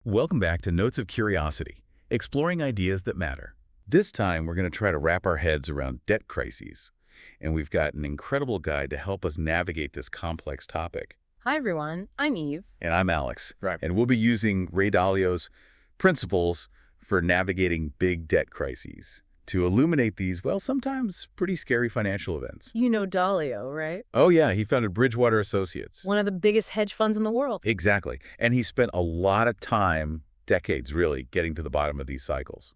Welcome back to Notes of Curiosity, exploring ideas that matter. This time, we're going to try to wrap our heads around debt crises, and we've got an incredible guide to help us navigate this complex topic. Hi, everyone. I'm Eve. And I'm Alex. Right. And we'll be using Ray Dalio's principles for navigating big debt crises to illuminate these, well, sometimes pretty scary financial events. You know Dalio, right? Oh, yeah, he founded Bridgewater Associates. One of the biggest hedge funds in the world. Exactly. And he spent a lot of time, decades really, getting to the bottom of these cycles.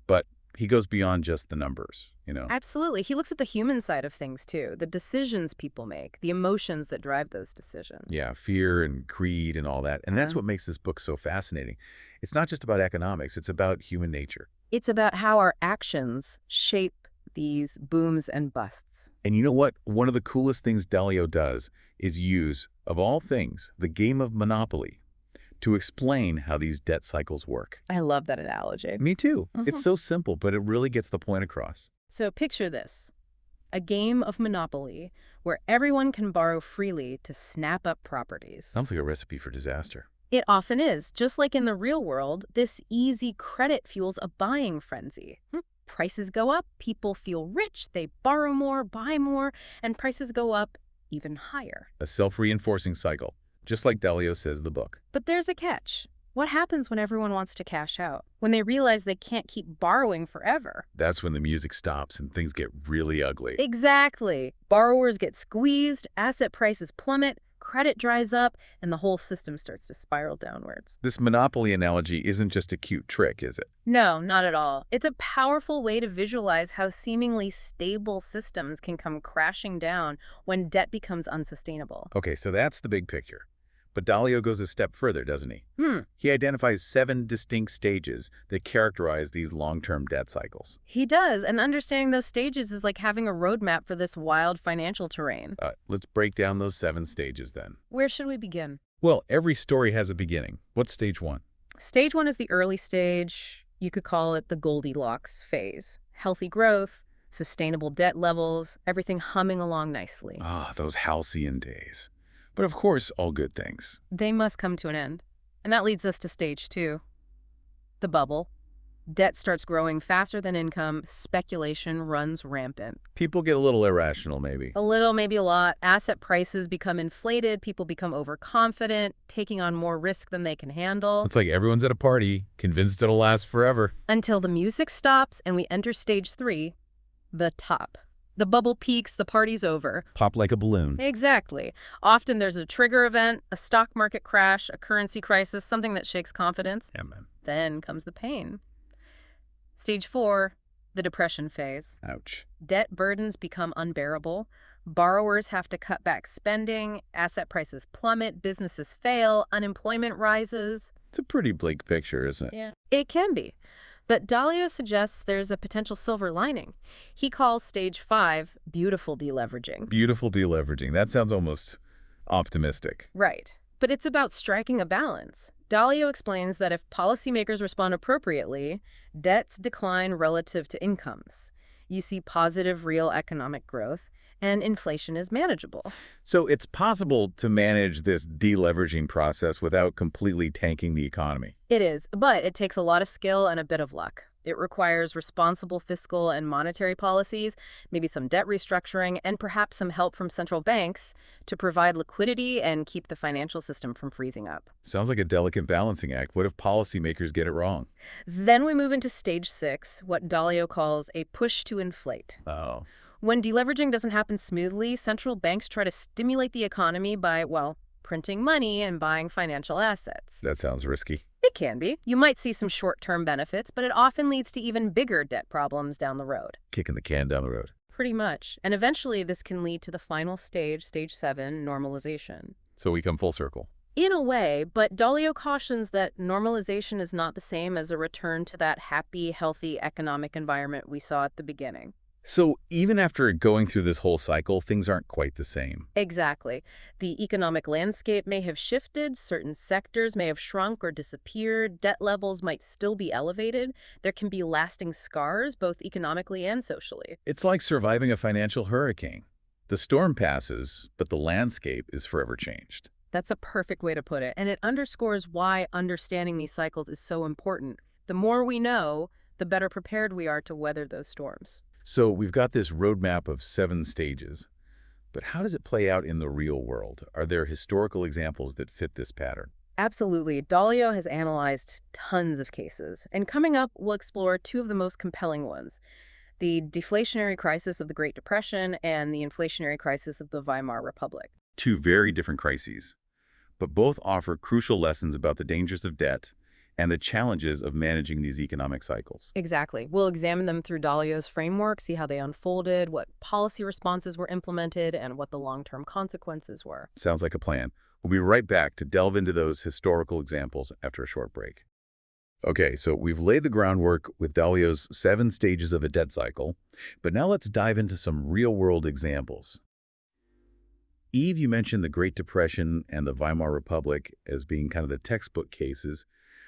But he goes beyond just the numbers, Absolutely. He looks at the human side of things, too. The decisions people make, the emotions that drive those decisions. Yeah, fear and greed and all that. And that's what makes this book so fascinating. It's not just about economics, it's about human nature. It's about how our actions shape these booms and busts. And you know what? One of the coolest things Dalio does is use, of all things, the game of Monopoly to explain how these debt cycles work. I love that analogy. Me too. It's so simple, but it really gets the point across. So picture this. A game of Monopoly where everyone can borrow freely to snap up properties. Sounds like a recipe for disaster. It often is. Just like in the real world, this easy credit fuels a buying frenzy. Prices go up, people feel rich, they borrow more, buy more, and prices go up even higher. A self-reinforcing cycle, just like Dalio says in the book. But there's a catch. What happens when everyone wants to cash out? When they realize they can't keep borrowing forever? That's when the music stops and things get really ugly. Exactly. Borrowers get squeezed, asset prices plummet, credit dries up, and the whole system starts to spiral downwards. This Monopoly analogy isn't just a cute trick, is it? No, not at all. It's a powerful way to visualize how seemingly stable systems can come crashing down when debt becomes unsustainable. Okay, so that's the big picture. But Dalio goes a step further, doesn't he? He identifies 7 distinct stages that characterize these long-term debt cycles. He does, and understanding those stages is like having a roadmap for this wild financial terrain. Let's break down those 7 stages then. Where should we begin? Well, every story has a beginning. What's stage 1? Stage 1 is the early stage. You could call it the Goldilocks phase. Healthy growth, sustainable debt levels, everything humming along nicely. Ah, those halcyon days. But of course, all good things. They must come to an end. And that leads us to stage 2, the bubble. Debt starts growing faster than income. Speculation runs rampant. People get a little irrational, maybe. A little, maybe a lot. Asset prices become inflated. People become overconfident, taking on more risk than they can handle. It's like everyone's at a party, convinced it'll last forever. Until the music stops and we enter stage 3, the top. The bubble peaks, the party's over. Pop like a balloon. Exactly. Often there's a trigger event, a stock market crash, a currency crisis, something that shakes confidence. Yeah, man. Then comes the pain. Stage 4, the depression phase. Ouch. Debt burdens become unbearable. Borrowers have to cut back spending. Asset prices plummet. Businesses fail. Unemployment rises. It's a pretty bleak picture, isn't it? Yeah, it can be. But Dalio suggests there's a potential silver lining. He calls stage 5 beautiful deleveraging. Beautiful deleveraging. That sounds almost optimistic. Right. But it's about striking a balance. Dalio explains that if policymakers respond appropriately, debts decline relative to incomes. You see positive real economic growth, and inflation is manageable. So it's possible to manage this deleveraging process without completely tanking the economy. It is, but it takes a lot of skill and a bit of luck. It requires responsible fiscal and monetary policies, maybe some debt restructuring, and perhaps some help from central banks to provide liquidity and keep the financial system from freezing up. Sounds like a delicate balancing act. What if policymakers get it wrong? Then we move into stage 6, what Dalio calls a push to inflate. Oh. When deleveraging doesn't happen smoothly, central banks try to stimulate the economy by, well, printing money and buying financial assets. That sounds risky. It can be. You might see some short-term benefits, but it often leads to even bigger debt problems down the road. Kicking the can down the road. Pretty much. And eventually this can lead to the final stage, stage 7, normalization. So we come full circle. In a way, but Dalio cautions that normalization is not the same as a return to that happy, healthy economic environment we saw at the beginning. So even after going through this whole cycle, things aren't quite the same. Exactly. The economic landscape may have shifted, certain sectors may have shrunk or disappeared, debt levels might still be elevated. There can be lasting scars, both economically and socially. It's like surviving a financial hurricane. The storm passes, but the landscape is forever changed. That's a perfect way to put it, and it underscores why understanding these cycles is so important. The more we know, the better prepared we are to weather those storms. So we've got this roadmap of 7 stages, but how does it play out in the real world? Are there historical examples that fit this pattern? Absolutely. Dalio has analyzed tons of cases, and coming up, we'll explore two of the most compelling ones: the deflationary crisis of the Great Depression and the inflationary crisis of the Weimar Republic. 2 very different crises, but both offer crucial lessons about the dangers of debt and the challenges of managing these economic cycles. Exactly. We'll examine them through Dalio's framework, see how they unfolded, what policy responses were implemented, and what the long-term consequences were. Sounds like a plan. We'll be right back to delve into those historical examples after a short break. Okay, so we've laid the groundwork with Dalio's 7 stages of a debt cycle, but now let's dive into some real-world examples. Eve, you mentioned the Great Depression and the Weimar Republic as being kind of the textbook cases.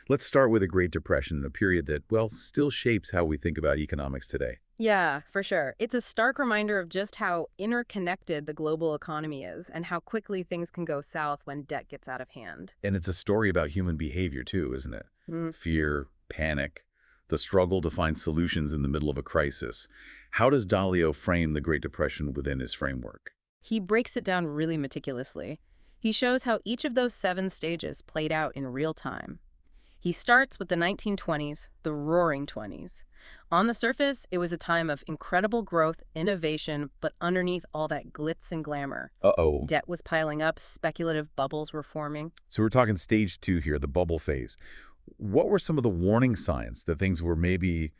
Let's start with the Great Depression, a period that, well, still shapes how we think about economics today. Yeah, for sure. It's a stark reminder of just how interconnected the global economy is and how quickly things can go south when debt gets out of hand. And it's a story about human behavior too, isn't it? Fear, panic, the struggle to find solutions in the middle of a crisis. How does Dalio frame the Great Depression within his framework? He breaks it down really meticulously. He shows how each of those 7 stages played out in real time. He starts with the 1920s, the Roaring '20s. On the surface, it was a time of incredible growth, innovation, but underneath all that glitz and glamour. Uh-oh. Debt was piling up, speculative bubbles were forming. So we're talking stage 2 here, the bubble phase. What were some of the warning signs that things were maybe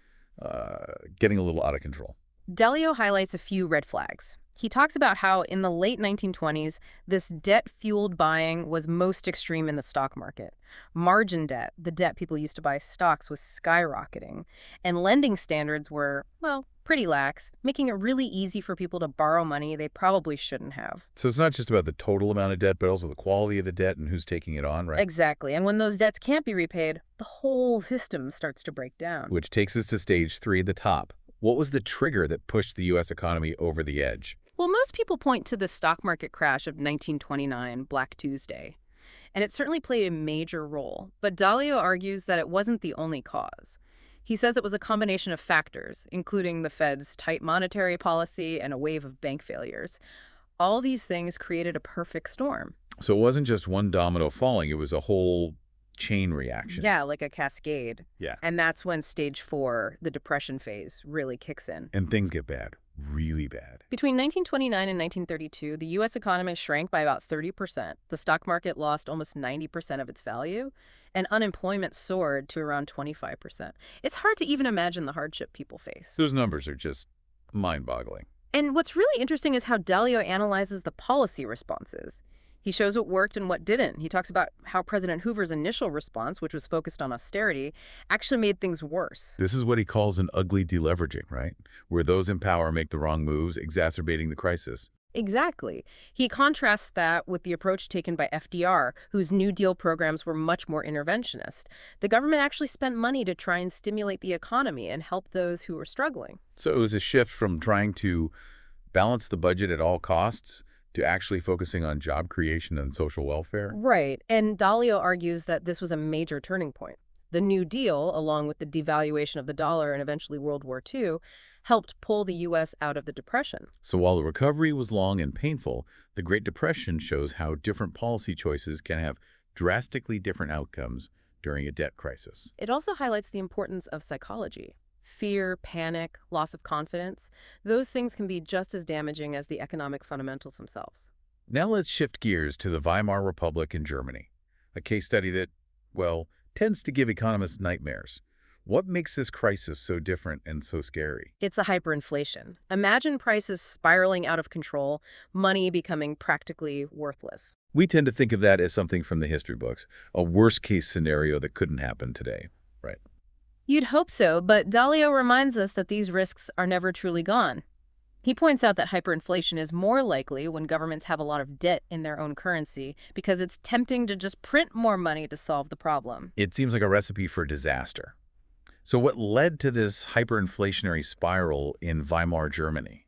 getting a little out of control? Dalio highlights a few red flags. He talks about how in the late 1920s, this debt-fueled buying was most extreme in the stock market. Margin debt, the debt people used to buy stocks, was skyrocketing. And lending standards were, well, pretty lax, making it really easy for people to borrow money they probably shouldn't have. So it's not just about the total amount of debt, but also the quality of the debt and who's taking it on, right? Exactly. And when those debts can't be repaid, the whole system starts to break down. Which takes us to stage 3, the top. What was the trigger that pushed the U.S. economy over the edge? Well, most people point to the stock market crash of 1929, Black Tuesday, and it certainly played a major role. But Dalio argues that it wasn't the only cause. He says it was a combination of factors, including the Fed's tight monetary policy and a wave of bank failures. All these things created a perfect storm. So it wasn't just one domino falling, it was a whole chain reaction. Yeah, like a cascade. Yeah. And that's when stage 4, the depression phase, really kicks in. And things get bad, really bad. Between 1929 and 1932, the U.S. economy shrank by about 30%. The stock market lost almost 90% of its value, and unemployment soared to around 25%. It's hard to even imagine the hardship people face. Those numbers are just mind-boggling. And what's really interesting is how Dalio analyzes the policy responses. He shows what worked and what didn't. He talks about how President Hoover's initial response, which was focused on austerity, actually made things worse. This is what he calls an ugly deleveraging, right? Where those in power make the wrong moves, exacerbating the crisis. Exactly. He contrasts that with the approach taken by FDR, whose New Deal programs were much more interventionist. The government actually spent money to try and stimulate the economy and help those who were struggling. So it was a shift from trying to balance the budget at all costs to actually focusing on job creation and social welfare? Right. And Dalio argues that this was a major turning point. The New Deal, along with the devaluation of the dollar and eventually World War II, helped pull the U.S. out of the Depression. So while the recovery was long and painful, the Great Depression shows how different policy choices can have drastically different outcomes during a debt crisis. It also highlights the importance of psychology. Fear, panic, loss of confidence, those things can be just as damaging as the economic fundamentals themselves. Now let's shift gears to the Weimar Republic in Germany, a case study that, well, tends to give economists nightmares. What makes this crisis so different and so scary? It's a hyperinflation. Imagine prices spiraling out of control, money becoming practically worthless. We tend to think of that as something from the history books, a worst-case scenario that couldn't happen today, right? You'd hope so, but Dalio reminds us that these risks are never truly gone. He points out that hyperinflation is more likely when governments have a lot of debt in their own currency because it's tempting to just print more money to solve the problem. It seems like a recipe for disaster. So what led to this hyperinflationary spiral in Weimar Germany?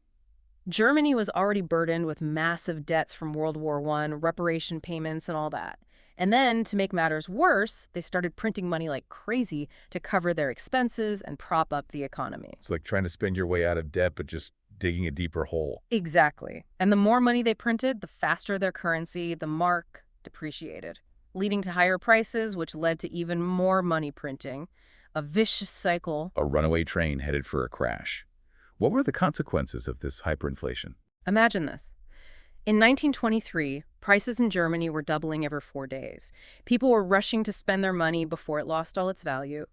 Germany was already burdened with massive debts from World War I, reparation payments, and all that. And then, to make matters worse, they started printing money like crazy to cover their expenses and prop up the economy. It's like trying to spend your way out of debt, but just digging a deeper hole. Exactly. And the more money they printed, the faster their currency, the mark, depreciated, leading to higher prices, which led to even more money printing. A vicious cycle. A runaway train headed for a crash. What were the consequences of this hyperinflation? Imagine this. In 1923, prices in Germany were doubling every 4 days. People were rushing to spend their money before it lost all its value.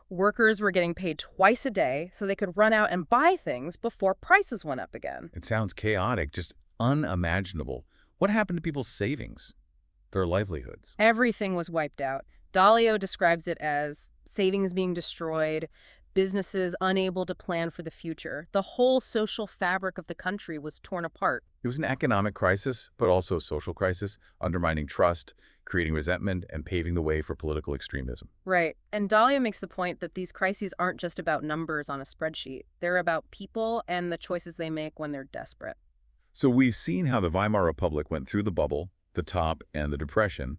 Workers were getting paid twice a day so they could run out and buy things before prices went up again. It sounds chaotic, just unimaginable. What happened to people's savings, their livelihoods? Everything was wiped out. Dalio describes it as savings being destroyed, businesses unable to plan for the future. The whole social fabric of the country was torn apart. It was an economic crisis, but also a social crisis, undermining trust, creating resentment, and paving the way for political extremism. Right. And Dalio makes the point that these crises aren't just about numbers on a spreadsheet. They're about people and the choices they make when they're desperate. So we've seen how the Weimar Republic went through the bubble, the top, and the depression,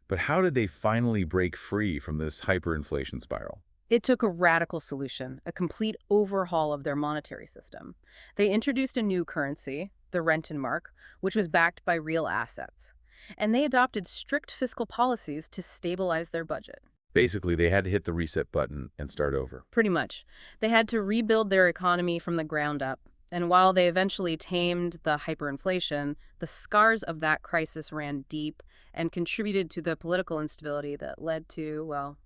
but how did they finally break free from this hyperinflation spiral? It took a radical solution, a complete overhaul of their monetary system. They introduced a new currency, the Rentenmark, which was backed by real assets. And they adopted strict fiscal policies to stabilize their budget. Basically, they had to hit the reset button and start over. Pretty much. They had to rebuild their economy from the ground up. And while they eventually tamed the hyperinflation, the scars of that crisis ran deep and contributed to the political instability that led to, well,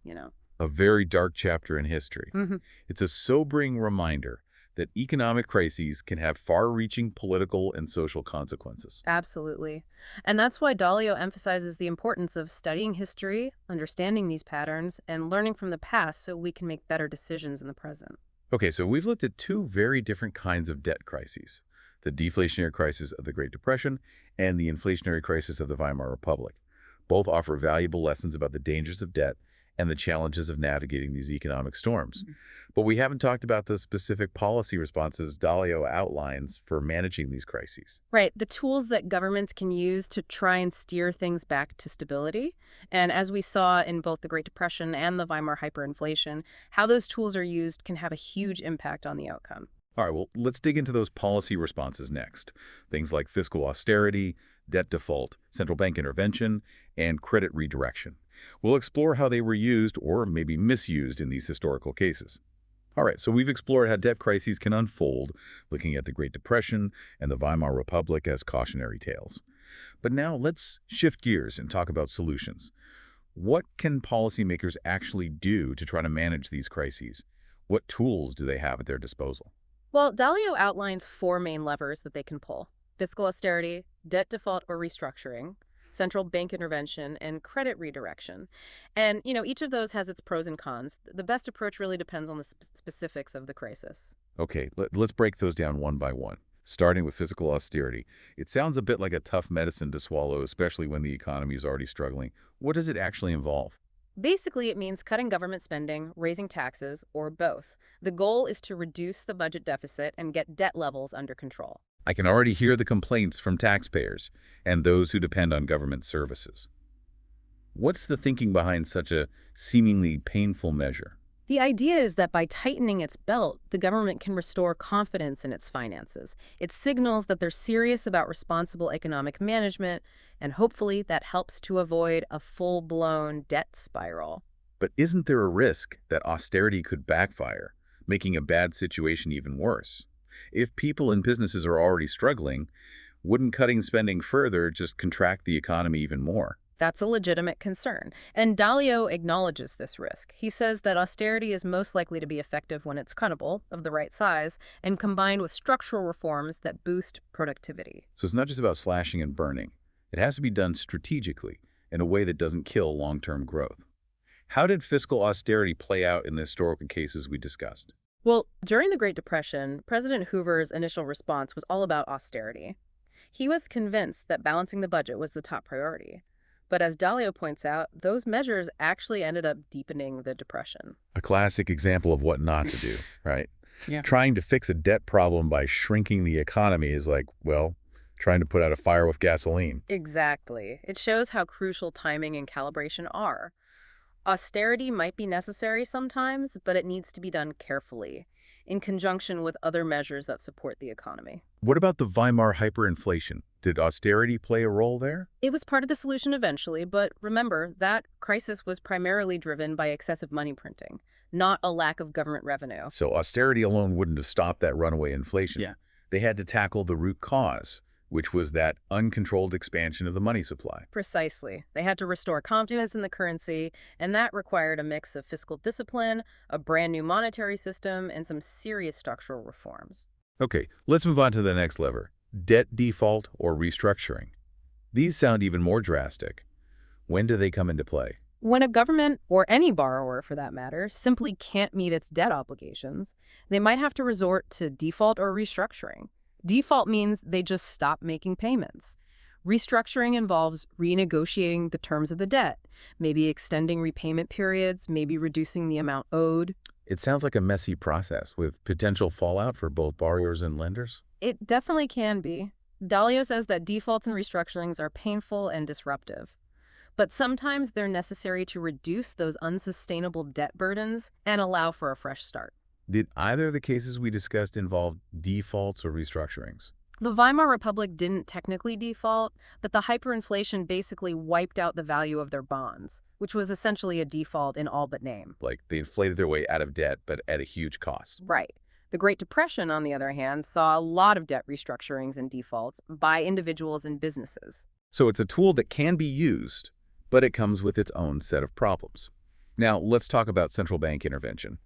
A very dark chapter in history. Mhm. It's a sobering reminder that economic crises can have far-reaching political and social consequences. Absolutely. And that's why Dalio emphasizes the importance of studying history, understanding these patterns, and learning from the past so we can make better decisions in the present. Okay, so we've looked at two very different kinds of debt crises, the deflationary crisis of the Great Depression and the inflationary crisis of the Weimar Republic. Both offer valuable lessons about the dangers of debt and the challenges of navigating these economic storms. But we haven't talked about the specific policy responses Dalio outlines for managing these crises. Right, the tools that governments can use to try and steer things back to stability. And as we saw in both the Great Depression and the Weimar hyperinflation, how those tools are used can have a huge impact on the outcome. All right, well, let's dig into those policy responses next. Things like fiscal austerity, debt default, central bank intervention, and credit redirection. We'll explore how they were used or maybe misused in these historical cases. All right, so we've explored how debt crises can unfold, looking at the Great Depression and the Weimar Republic as cautionary tales. But now let's shift gears and talk about solutions. What can policymakers actually do to try to manage these crises? What tools do they have at their disposal? Well, Dalio outlines 4 main levers that they can pull: fiscal austerity, debt default or restructuring, central bank intervention, and credit redirection. And, each of those has its pros and cons. The best approach really depends on the specifics of the crisis. Okay, let's break those down one by one. Starting with fiscal austerity. It sounds a bit like a tough medicine to swallow, especially when the economy is already struggling. What does it actually involve? Basically, it means cutting government spending, raising taxes, or both. The goal is to reduce the budget deficit and get debt levels under control. I can already hear the complaints from taxpayers and those who depend on government services. What's the thinking behind such a seemingly painful measure? The idea is that by tightening its belt, the government can restore confidence in its finances. It signals that they're serious about responsible economic management, and hopefully that helps to avoid a full-blown debt spiral. But isn't there a risk that austerity could backfire, making a bad situation even worse? If people and businesses are already struggling, wouldn't cutting spending further just contract the economy even more? That's a legitimate concern, and Dalio acknowledges this risk. He says that austerity is most likely to be effective when it's credible, of the right size, and combined with structural reforms that boost productivity. So it's not just about slashing and burning. It has to be done strategically, in a way that doesn't kill long-term growth. How did fiscal austerity play out in the historical cases we discussed? Well, during the Great Depression, President Hoover's initial response was all about austerity. He was convinced that balancing the budget was the top priority. But as Dalio points out, those measures actually ended up deepening the Depression. A classic example of what not to do, right? Yeah. Trying to fix a debt problem by shrinking the economy is like, well, trying to put out a fire with gasoline. Exactly. It shows how crucial timing and calibration are. Austerity might be necessary sometimes, but it needs to be done carefully, in conjunction with other measures that support the economy. What about the Weimar hyperinflation? Did austerity play a role there? It was part of the solution eventually, but remember, that crisis was primarily driven by excessive money printing, not a lack of government revenue. So austerity alone wouldn't have stopped that runaway inflation. Yeah. They had to tackle the root cause, which was that uncontrolled expansion of the money supply. Precisely. They had to restore confidence in the currency, and that required a mix of fiscal discipline, a brand new monetary system, and some serious structural reforms. Okay, let's move on to the next lever, debt default or restructuring. These sound even more drastic. When do they come into play? When a government, or any borrower for that matter, simply can't meet its debt obligations, they might have to resort to default or restructuring. Default means they just stop making payments. Restructuring involves renegotiating the terms of the debt, maybe extending repayment periods, maybe reducing the amount owed. It sounds like a messy process with potential fallout for both borrowers and lenders. It definitely can be. Dalio says that defaults and restructurings are painful and disruptive. But sometimes they're necessary to reduce those unsustainable debt burdens and allow for a fresh start. Did either of the cases we discussed involve defaults or restructurings? The Weimar Republic didn't technically default, but the hyperinflation basically wiped out the value of their bonds, which was essentially a default in all but name. Like they inflated their way out of debt, but at a huge cost. Right. The Great Depression, on the other hand, saw a lot of debt restructurings and defaults by individuals and businesses. So it's a tool that can be used, but it comes with its own set of problems. Now, let's talk about central bank intervention.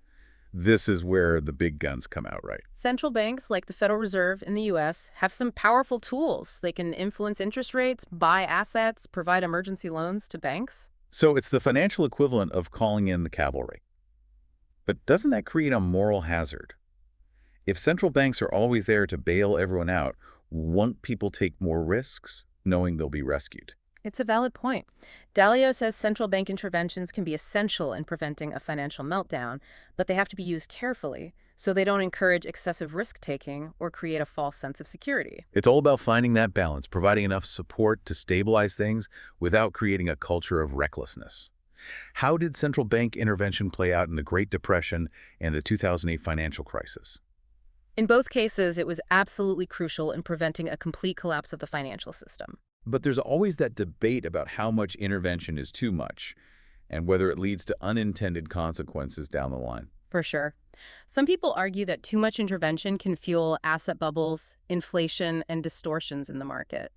This is where the big guns come out, right? Central banks, like the Federal Reserve in the U.S., have some powerful tools. They can influence interest rates, buy assets, provide emergency loans to banks. So it's the financial equivalent of calling in the cavalry. But doesn't that create a moral hazard? If central banks are always there to bail everyone out, won't people take more risks, knowing they'll be rescued? It's a valid point. Dalio says central bank interventions can be essential in preventing a financial meltdown, but they have to be used carefully so they don't encourage excessive risk-taking or create a false sense of security. It's all about finding that balance, providing enough support to stabilize things without creating a culture of recklessness. How did central bank intervention play out in the Great Depression and the 2008 financial crisis? In both cases, it was absolutely crucial in preventing a complete collapse of the financial system. But there's always that debate about how much intervention is too much and whether it leads to unintended consequences down the line. For sure. Some people argue that too much intervention can fuel asset bubbles, inflation, and distortions in the market.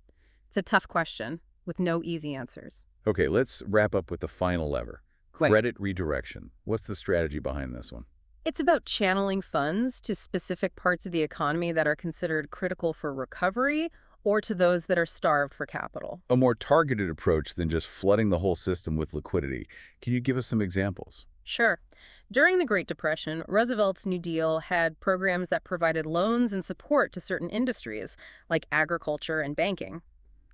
It's a tough question with no easy answers. Okay, let's wrap up with the final lever. Wait. Credit redirection. What's the strategy behind this one? It's about channeling funds to specific parts of the economy that are considered critical for recovery or to those that are starved for capital. A more targeted approach than just flooding the whole system with liquidity. Can you give us some examples? Sure. During the Great Depression, Roosevelt's New Deal had programs that provided loans and support to certain industries, like agriculture and banking.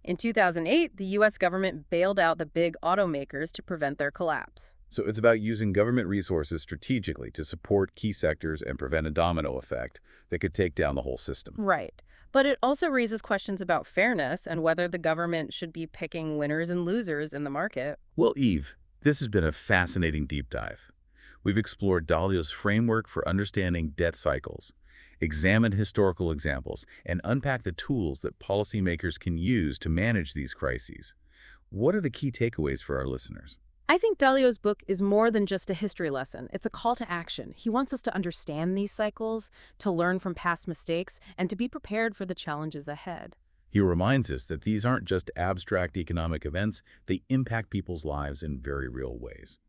In 2008, the U.S. government bailed out the big automakers to prevent their collapse. So it's about using government resources strategically to support key sectors and prevent a domino effect that could take down the whole system. Right. But it also raises questions about fairness and whether the government should be picking winners and losers in the market. Well, Eve, this has been a fascinating deep dive. We've explored Dalio's framework for understanding debt cycles, examined historical examples, and unpacked the tools that policymakers can use to manage these crises. What are the key takeaways for our listeners? I think Dalio's book is more than just a history lesson. It's a call to action. He wants us to understand these cycles, to learn from past mistakes, and to be prepared for the challenges ahead. He reminds us that these aren't just abstract economic events, they impact people's lives in very real ways.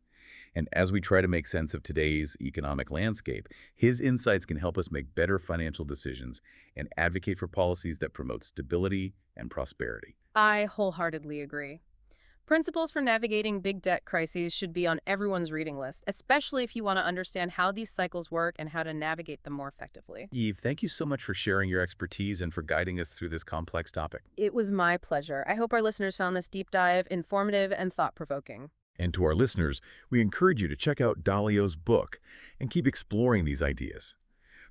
And as we try to make sense of today's economic landscape, his insights can help us make better financial decisions and advocate for policies that promote stability and prosperity. I wholeheartedly agree. Principles for Navigating Big Debt Crises should be on everyone's reading list, especially if you want to understand how these cycles work and how to navigate them more effectively. Eve, thank you so much for sharing your expertise and for guiding us through this complex topic. It was my pleasure. I hope our listeners found this deep dive informative and thought-provoking. And to our listeners, we encourage you to check out Dalio's book and keep exploring these ideas.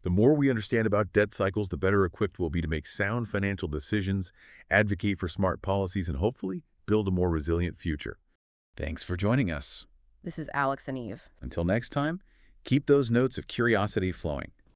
The more we understand about debt cycles, the better equipped we'll be to make sound financial decisions, advocate for smart policies, and hopefully build a more resilient future. Thanks for joining us. This is Alex and Eve. Until next time, keep those notes of curiosity flowing.